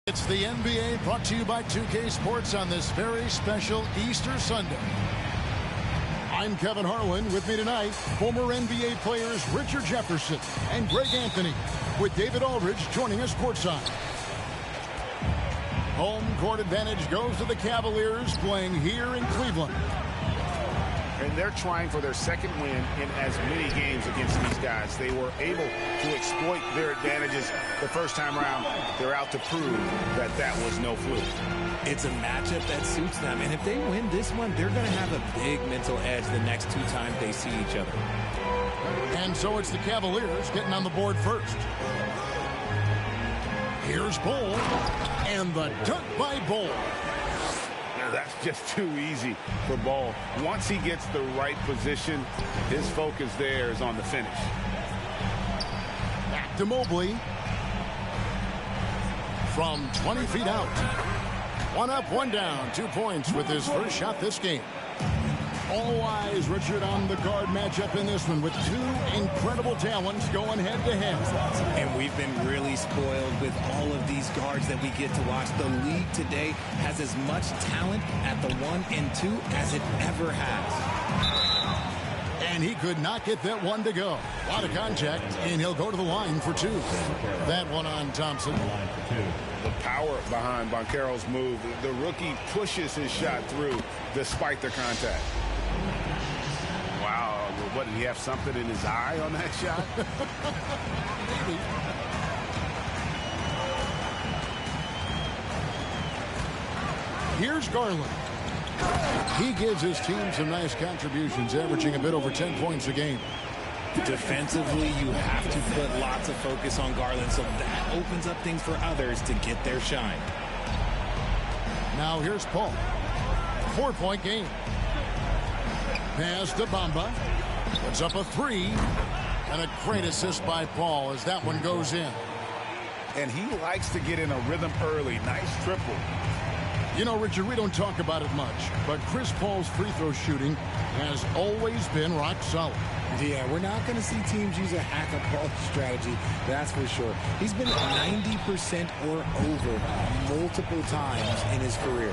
It's the NBA brought to you by 2K Sports on this very special Easter Sunday. I'm Kevin Harlan. With me tonight, former NBA players Richard Jefferson and Greg Anthony, with David Aldridge joining us courtside. Home court advantage goes to the Cavaliers, playing here in Cleveland. And they're trying for their second win in as many games against these guys. They were able to exploit their advantages the first time around. They're out to prove that that was no fluke. It's a matchup that suits them, and if they win this one, they're going to have a big mental edge the next two times they see each other. And so it's the Cavaliers getting on the board first. Here's Bol, and the dunk by Bol. That's just too easy for Bol. Once he gets the right position, his focus there is on the finish. Back to Mobley. From 20 feet out. One up, one down. 2 points with his first shot this game. All eyes, Richard, on the guard matchup in this one with two incredible talents going head-to-head. And we've been really spoiled with all of these guards that we get to watch. The league today has as much talent at the 1 and 2 as it ever has. And he could not get that one to go. A lot of contact, and he'll go to the line for 2. That one on Thompson. The power behind Banchero's move. The rookie pushes his shot through despite the contact. Wow, what, did he have something in his eye on that shot? Maybe. Here's Garland. He gives his team some nice contributions, averaging a bit over 10 points a game. Defensively, you have to put lots of focus on Garland, so that opens up things for others to get their shine. Now here's Paul. 4-point game. Pass to Bamba. Puts up a 3. And a great assist by Paul as that one goes in. And he likes to get in a rhythm early. Nice triple. You know, Richard, we don't talk about it much, but Chris Paul's free throw shooting has always been rock solid. Yeah, we're not going to see teams use a hack-a-ball strategy, that's for sure. He's been at 90% or over multiple times in his career.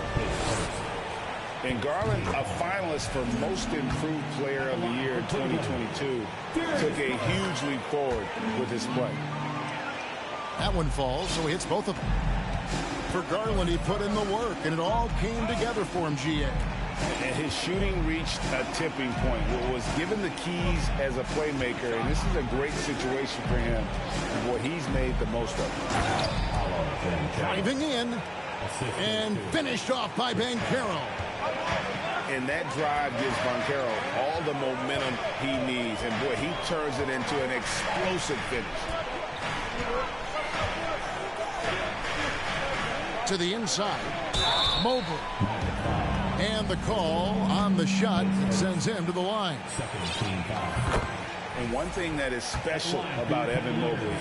And Garland, a finalist for Most Improved Player of the Year in 2022, took a huge leap forward with his play. That one falls, so he hits both of them. For Garland, he put in the work, and it all came together for him, GA. And his shooting reached a tipping point. Was given the keys as a playmaker, and this is a great situation for him. Boy, he's made the most of it. Driving in, and finished off by Banchero. And that drive gives Banchero all the momentum he needs. And, boy, he turns it into an explosive finish. To the inside, Mobley. And the call on the shot sends him to the line. And one thing that is special about Evan Mobley,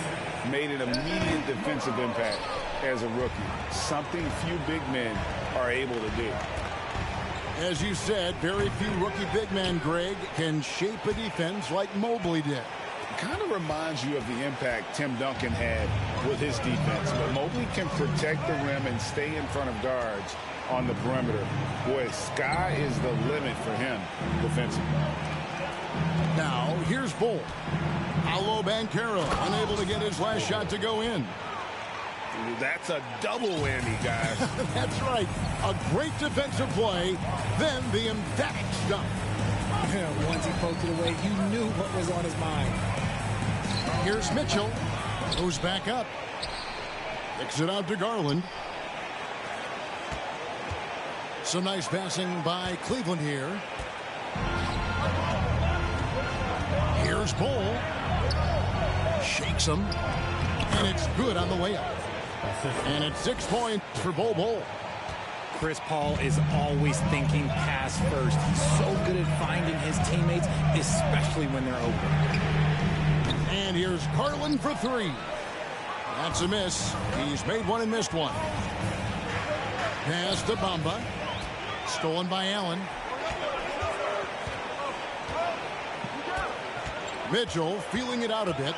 made an immediate defensive impact as a rookie. Something few big men are able to do. As you said, very few rookie big men, Greg, can shape a defense like Mobley did. Kind of reminds you of the impact Tim Duncan had with his defense. But Mobley can protect the rim and stay in front of guards on the perimeter. Boy, sky is the limit for him defensively. Now, here's Bol. Paolo Banchero, unable to get his last shot to go in. That's a double whammy, guys. That's right. A great defensive play, then the emphatic stuff. Once he poked it away, you knew what was on his mind. Here's Mitchell. Goes back up. Kicks it out to Garland. Some nice passing by Cleveland here. Here's Bull. Shakes him. And it's good on the way up. And it's 6 points for Bull. Chris Paul is always thinking pass first. He's so good at finding his teammates, especially when they're open. And here's Garland for three. That's a miss. He's made one and missed one. Pass to Bamba. Stolen by Allen. Mitchell feeling it out a bit.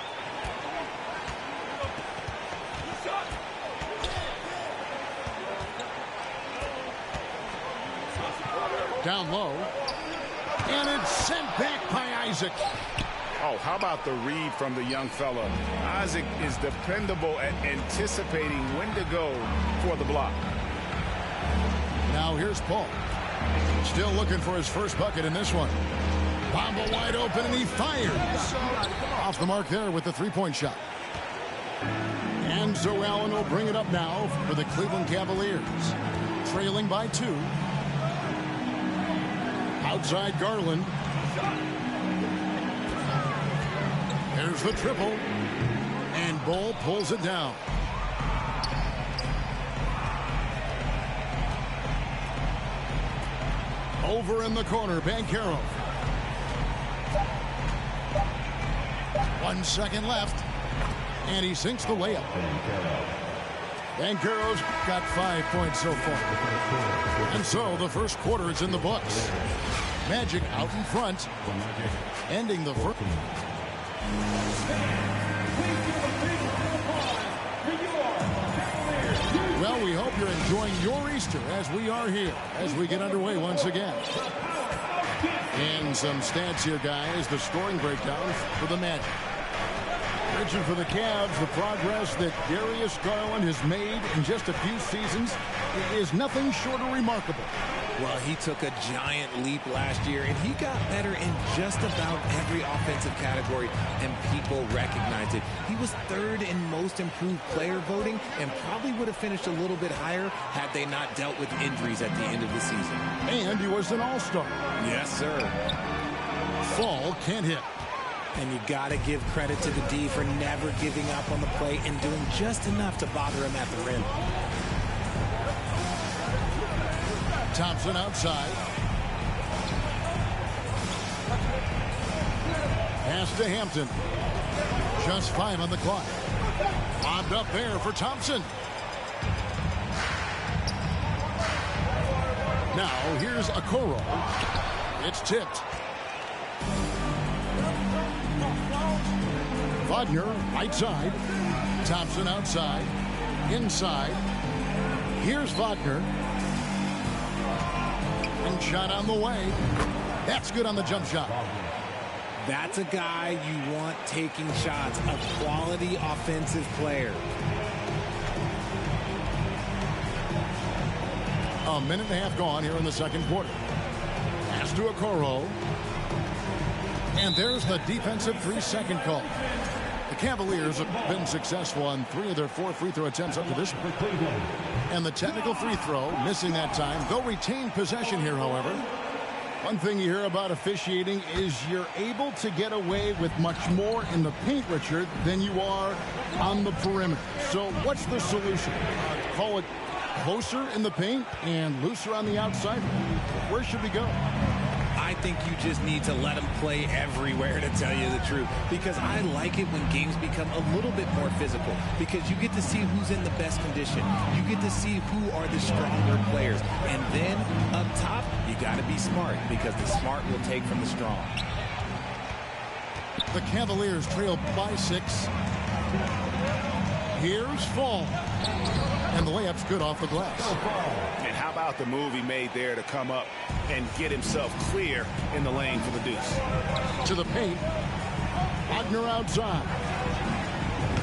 Down low. And it's sent back by Isaac. Oh, how about the read from the young fella? Isaac is dependable at anticipating when to go for the block. Now here's Paul. Still looking for his first bucket in this one. Bamba wide open, and he fires. Off the mark there with the three-point shot. And so Allen will bring it up now for the Cleveland Cavaliers. Trailing by 2. Outside Garland. There's the triple. And Bull pulls it down. Over in the corner, Banchero. 1 second left. And he sinks the layup. Banchero's got 5 points so far. And so the first quarter is in the books. Magic out in front. Ending the first. Well, we hope you're enjoying your Easter as we are here, as we get underway once again. And some stats here, guys. The scoring breakdown for the Magic. Richard, for the Cavs, the progress that Darius Garland has made in just a few seasons is nothing short of remarkable. Well, he took a giant leap last year, and he got better in just about every offensive category, and people recognized it. He was third in most improved player voting and probably would have finished a little bit higher had they not dealt with injuries at the end of the season. And he was an all-star. Yes, sir. Fall can't hit. And you got to give credit to the D for never giving up on the play and doing just enough to bother him at the rim. Thompson outside. Pass to Hampton. Just 5 on the clock. Lobbed up there for Thompson. Now here's Okoro. It's tipped. Wagner right side. Thompson outside. Inside. Here's Wagner. And shot on the way. That's good on the jump shot. That's a guy you want taking shots. A quality offensive player. A minute and a half gone here in the second quarter. Pass to Okoro. And there's the defensive 3-second call. The Cavaliers have been successful on 3 of their 4 free throw attempts up to this point. And the technical free throw, missing that time. They'll retain possession here, however. One thing you hear about officiating is you're able to get away with much more in the paint, Richard, than you are on the perimeter. So what's the solution? Call it closer in the paint and looser on the outside? Where should we go? I think you just need to let them play everywhere, to tell you the truth, because I like it when games become a little bit more physical, because you get to see who's in the best condition. You get to see who are the stronger players. And then up top, you got to be smart, because the smart will take from the strong. The Cavaliers trail by 6. Here's Fall. And the layup's good off the glass. And how about the move he made there to come up and get himself clear in the lane for the deuce? To the paint. Wagner outside.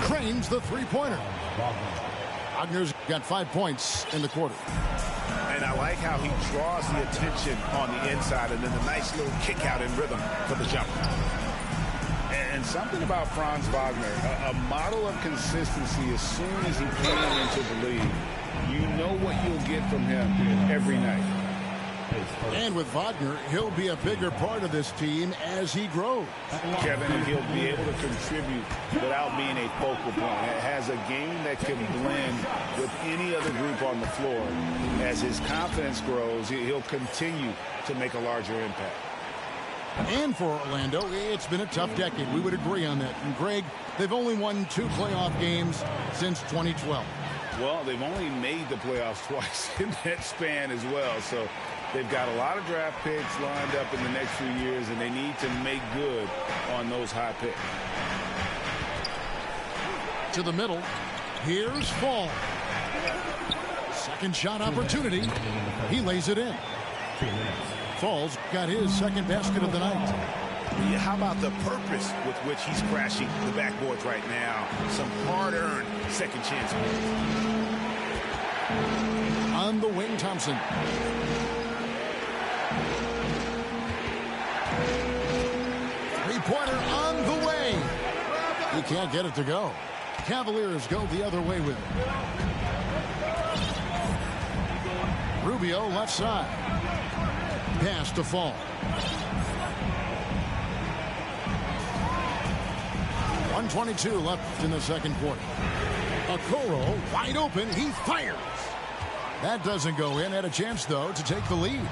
Cranes the three-pointer. Wagner's got 5 points in the quarter. And I like how he draws the attention on the inside and then a nice little kick out in rhythm for the jumper. And something about Franz Wagner, a model of consistency. As soon as he came into the league, you know what you'll get from him every night. And with Wagner, he'll be a bigger part of this team as he grows. Kevin, and he'll be able to contribute without being a focal point. It has a game that can blend with any other group on the floor. As his confidence grows, he'll continue to make a larger impact. And for Orlando, it's been a tough decade. We would agree on that. And Greg, they've only won 2 playoff games since 2012. Well, they've only made the playoffs twice in that span as well. So they've got a lot of draft picks lined up in the next few years, and they need to make good on those high picks. To the middle. Here's Fall. Second shot opportunity. He lays it in. Fall's got his second basket of the night. Yeah, how about the purpose with which he's crashing the backboards right now? Some hard-earned second chance. On the wing, Thompson. Three-pointer on the way. He can't get it to go. Cavaliers go the other way with it. Rubio left side. Pass to Fall. 1:22 left in the second quarter. Okoro wide open. He fires. That doesn't go in. Had a chance, though, to take the lead.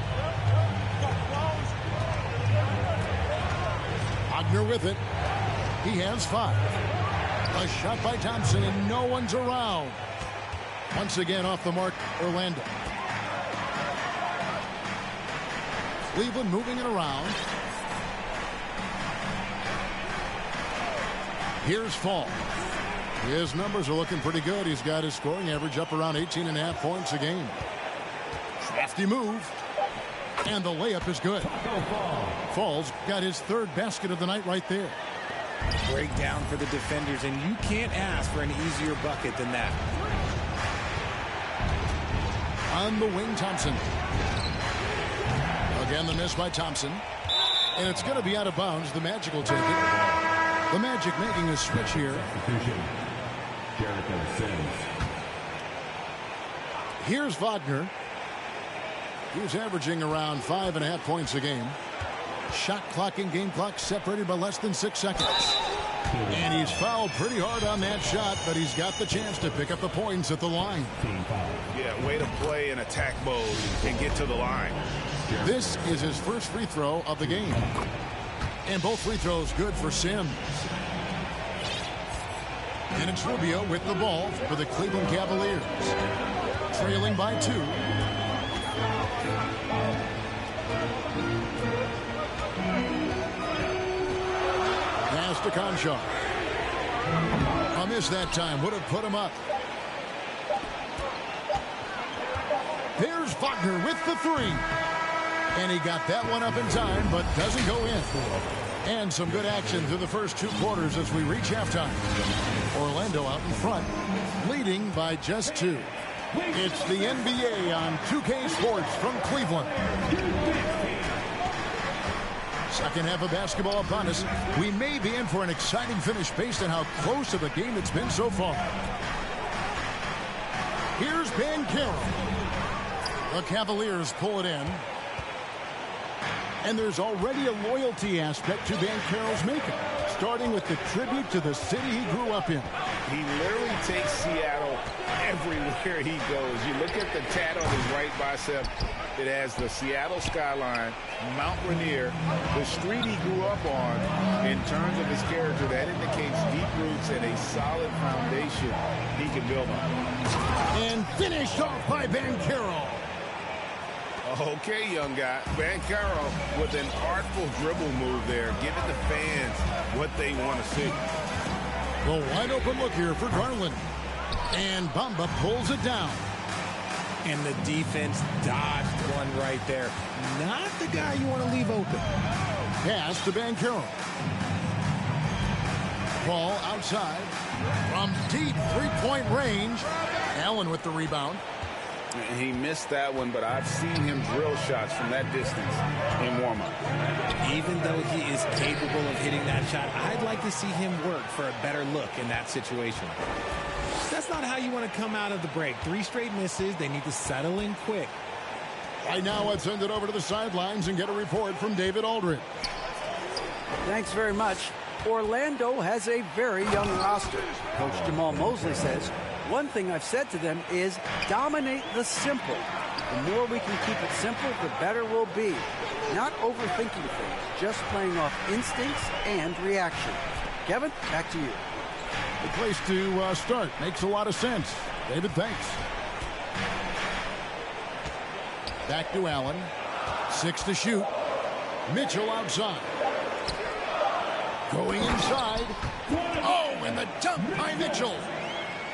Wagner with it. He has 5. A shot by Thompson, and no one's around. Once again off the mark, Orlando. Cleveland moving it around. Here's Fall. His numbers are looking pretty good. He's got his scoring average up around 18.5 points a game. Crafty move. And the layup is good. Fall's got his 3rd basket of the night right there. Breakdown for the defenders, and you can't ask for an easier bucket than that. On the wing, Thompson. Again, the miss by Thompson. And it's going to be out of bounds. The Magic will take it. The Magic making a switch here. Here's Wagner. He's averaging around 5.5 points a game. Shot clock and game clock separated by less than 6 seconds. And he's fouled pretty hard on that shot, but he's got the chance to pick up the points at the line. Yeah, way to play in attack mode and get to the line. This is his first free throw of the game. And both free throws good for Sims. And it's Rubio with the ball for the Cleveland Cavaliers. Trailing by 2. Pass to Conchar. A miss that time. Would have put him up. There's Wagner with the 3. And he got that one up in time, but doesn't go in. And some good action through the first 2 quarters as we reach halftime. Orlando out in front, leading by just 2. It's the NBA on 2K Sports from Cleveland. Second half of basketball upon us. We may be in for an exciting finish based on how close of a game it's been so far. Here's Banchero. The Cavaliers pull it in. And there's already a loyalty aspect to Banchero's makeup, starting with the tribute to the city he grew up in. He literally takes Seattle everywhere he goes. You look at the tat on his right bicep. It has the Seattle skyline, Mount Rainier, the street he grew up on. In terms of his character, that indicates deep roots and a solid foundation he can build on. And finished off by Banchero. Okay, young guy. Banchero with an artful dribble move there, giving the fans what they want to see. The wide open look here for Garland. And Bamba pulls it down. And the defense dodged one right there. Not the guy you want to leave open. Pass to Banchero. Ball outside. From deep 3-point range. Allen with the rebound. He missed that one, but I've seen him drill shots from that distance in warm-up. Even though he is capable of hitting that shot, I'd like to see him work for a better look in that situation. That's not how you want to come out of the break. 3 straight misses. They need to settle in quick. Right now, let's send it over to the sidelines and get a report from David Aldridge. Thanks very much. Orlando has a very young roster. Coach Jamal Mosley says, one thing I've said to them is dominate the simple. The more we can keep it simple, the better we'll be. Not overthinking things, just playing off instincts and reaction. Kevin, back to you. The place to start. Makes a lot of sense. David, thanks. Back to Allen. 6 to shoot. Mitchell outside. Going inside. Oh, and the dunk by Mitchell.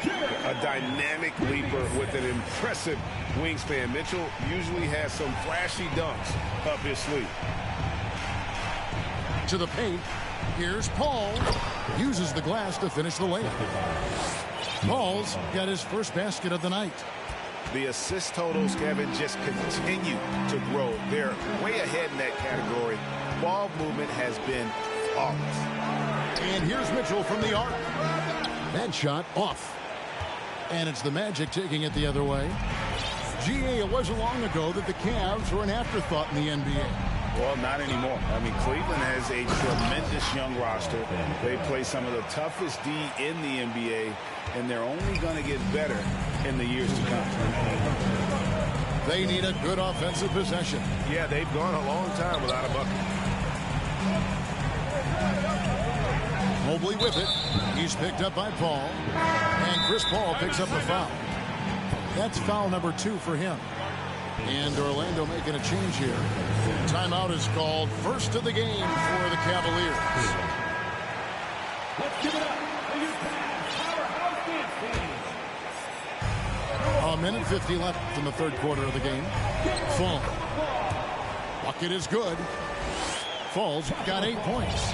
A dynamic leaper with an impressive wingspan. Mitchell usually has some flashy dunks up his sleeve. To the paint. Here's Paul. Uses the glass to finish the layup. Paul's got his first basket of the night. The assist totals, Kevin, just continue to grow. They're way ahead in that category. Ball movement has been flawless. And here's Mitchell from the arc. That shot off. And it's the Magic taking it the other way. GA, it wasn't long ago that the Cavs were an afterthought in the NBA. Well, not anymore. I mean, Cleveland has a tremendous young roster. They play some of the toughest D in the NBA, and they're only going to get better in the years to come. They need a good offensive possession. Yeah, they've gone a long time without a bucket. Mobley with it. He's picked up by Paul. And Chris Paul picks up the foul. That's foul number 2 for him. And Orlando making a change here. Timeout is called. First of the game for the Cavaliers. Let's give it up for your powerhouse dance team. A minute 50 left in the third quarter of the game. Fall. Bucket is good. Fall's got 8 points.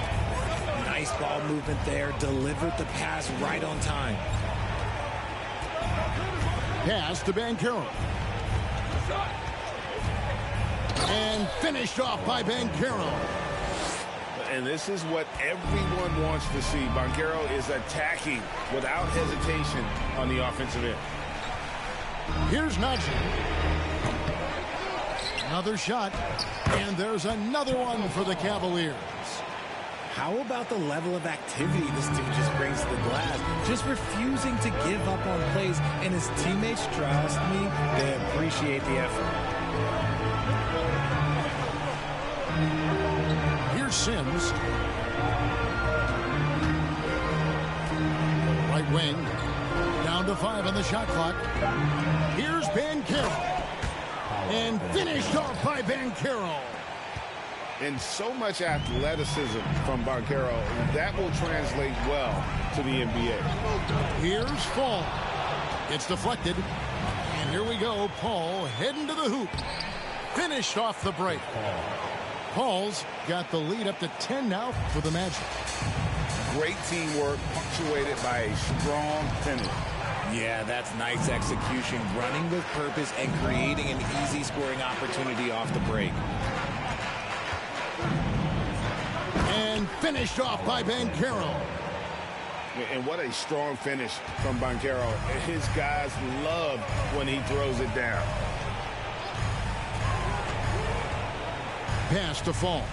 Nice ball movement there. Delivered the pass right on time. Pass to Banchero. And finished off by Banchero. And this is what everyone wants to see. Banchero is attacking without hesitation on the offensive end. Here's Najee. Another shot. And there's another one for the Cavaliers. How about the level of activity this dude just brings to the glass? Just refusing to give up on plays, and his teammates, trust me, they appreciate the effort. Here's Sims. Right wing. Down to 5 on the shot clock. Here's Banchero. And finished off by Banchero. And so much athleticism from Banchero, that will translate well to the NBA. Here's Fall. It's deflected. And here we go. Paul heading to the hoop. Finished off the break. Paul's got the lead up to 10 now for the Magic. Great teamwork punctuated by a strong finish. Yeah, that's nice execution. Running with purpose and creating an easy scoring opportunity off the break. And finished off by Banchero. And what a strong finish from Banchero. His guys love when he throws it down. Pass to Fall.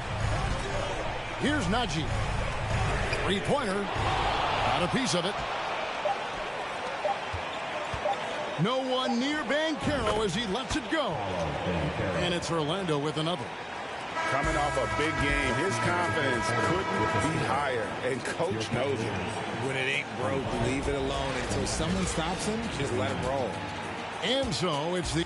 Here's Najee. 3-pointer. Got a piece of it. No one near Banchero as he lets it go. And it's Orlando with another. Coming off a big game, his confidence couldn't be higher, and coach knows it. When it ain't broke, leave it alone. Until someone stops him, just let him roll. And so it's the...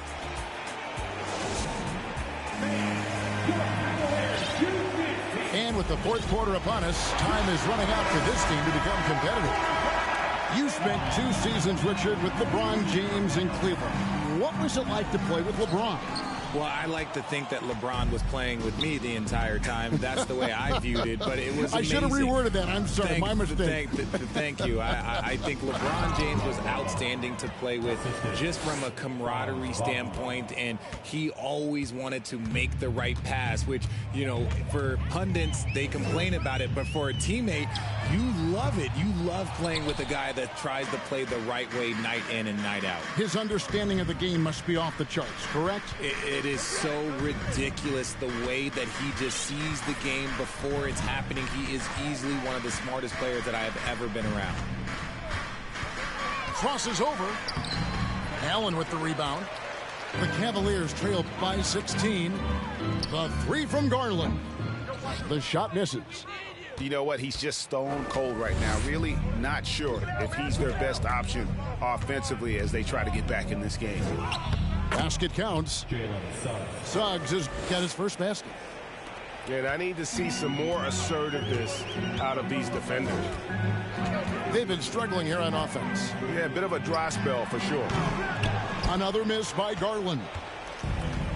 And with the fourth quarter upon us, time is running out for this team to become competitive. You spent 2 seasons, Richard, with LeBron James in Cleveland. What was it like to play with LeBron? Well, I like to think that LeBron was playing with me the entire time. That's the way I viewed it, but it was amazing. I should have reworded that. I'm sorry, my mistake. Thank you. I think LeBron James was outstanding to play with just from a camaraderie standpoint, and he always wanted to make the right pass, which, you know, for pundits, they complain about it, but for a teammate, you love it. You love playing with a guy that tries to play the right way night in and night out. His understanding of the game must be off the charts, correct? It is so ridiculous the way that he just sees the game before it's happening. He is easily one of the smartest players that I have ever been around. Crosses over. Allen with the rebound. The Cavaliers trail by 16. The three from Garland. The shot misses. You know what? He's just stone cold right now. Really not sure if he's their best option offensively as they try to get back in this game. Basket counts. Suggs has got his first basket. And I need to see some more assertiveness out of these defenders. They've been struggling here on offense. Yeah, a bit of a dry spell for sure. Another miss by Garland.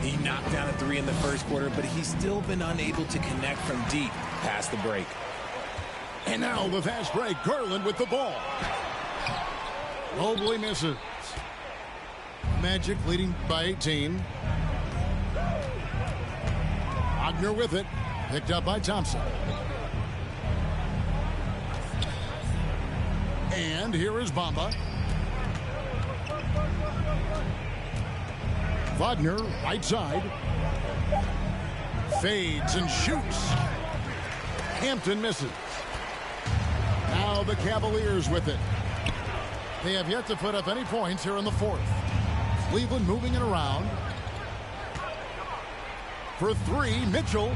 He knocked down a three in the first quarter, but he's still been unable to connect from deep past the break. And now the fast break. Garland with the ball. Mobley misses. Magic leading by 18. Wagner with it. Picked up by Thompson. And here is Bamba. Wagner, right side. Fades and shoots. Hampton misses. Now the Cavaliers with it. They have yet to put up any points here in the fourth. Cleveland moving it around. For three, Mitchell.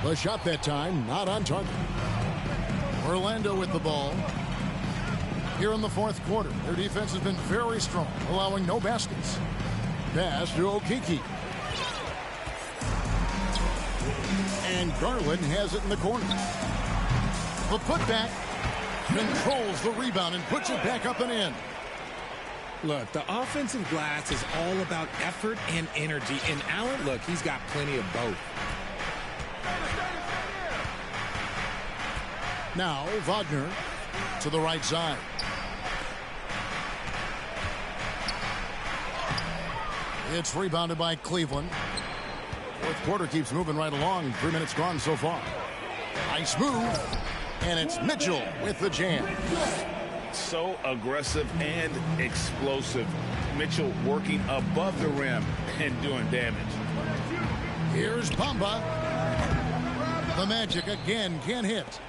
The shot that time, not on target. Orlando with the ball. Here in the fourth quarter, their defense has been very strong, allowing no baskets. Pass to Okeke. And Garland has it in the corner. The putback controls the rebound and puts it back up and in. Look, the offensive glass is all about effort and energy. And Allen, look, he's got plenty of both. Now, Wagner to the right side. It's rebounded by Cleveland. Fourth quarter keeps moving right along. 3 minutes gone so far. Nice move. And it's Mitchell with the jam. So aggressive and explosive. Mitchell working above the rim and doing damage. Here's Bamba. The Magic again can't hit.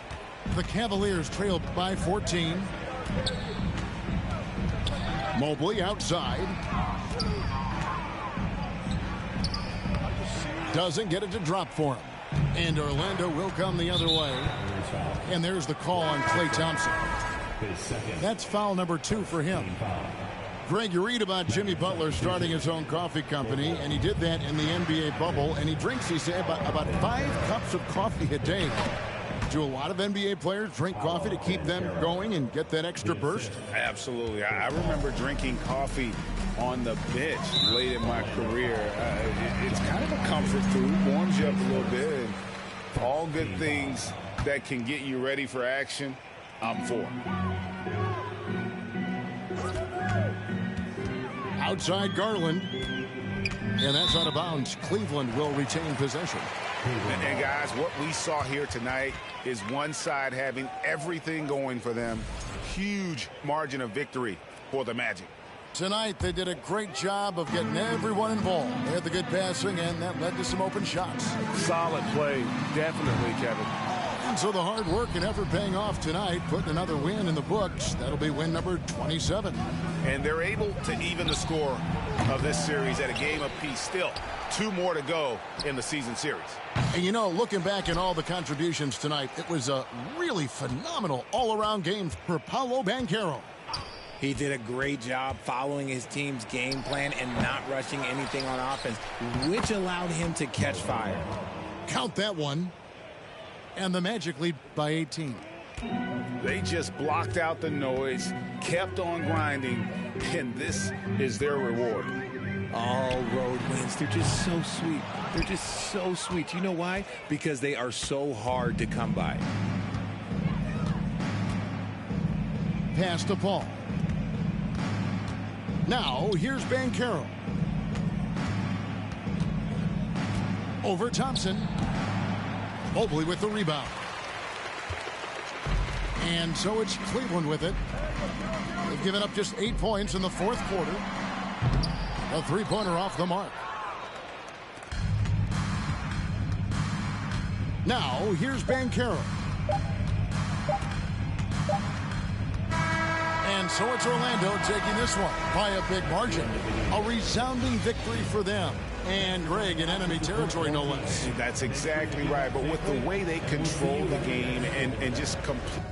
The Cavaliers trail by 14. Mobley outside. Doesn't get it to drop for him. And Orlando will come the other way. And there's the call on Klay Thompson. That's foul number 2 for him. Greg, you read about Jimmy Butler starting his own coffee company, and he did that in the NBA bubble, and he drinks, he said, about 5 cups of coffee a day. Do a lot of NBA players drink coffee to keep them going and get that extra burst? Absolutely. I remember drinking coffee on the bench late in my career. It's kind of a comfort food, warms you up a little bit, and all good things that can get you ready for action, I'm for. Outside Garland. And that's out of bounds. Cleveland will retain possession. And guys, what we saw here tonight is one side having everything going for them. Huge margin of victory for the Magic. Tonight, they did a great job of getting everyone involved. They had the good passing, and that led to some open shots. Solid play, definitely, Kevin. And so the hard work and effort paying off tonight, putting another win in the books. That'll be win number 27. And they're able to even the score of this series at a game apiece. Still, 2 more to go in the season series. And you know, looking back at all the contributions tonight, it was a really phenomenal all-around game for Paolo Banchero. He did a great job following his team's game plan and not rushing anything on offense, which allowed him to catch fire. Count that one. And the Magic lead by 18. They just blocked out the noise, kept on grinding, and this is their reward. All road wins. They're just so sweet. They're just so sweet. You know why? Because they are so hard to come by. Pass to Paul. Now, here's Banchero. Over Thompson. Mobley with the rebound. And so it's Cleveland with it. They've given up just 8 points in the fourth quarter. A three-pointer off the mark. Now, here's Banchero. And so it's Orlando taking this one by a big margin. A resounding victory for them. And Greg in enemy territory, no less. That's exactly right. But with the way they control the game and just complete.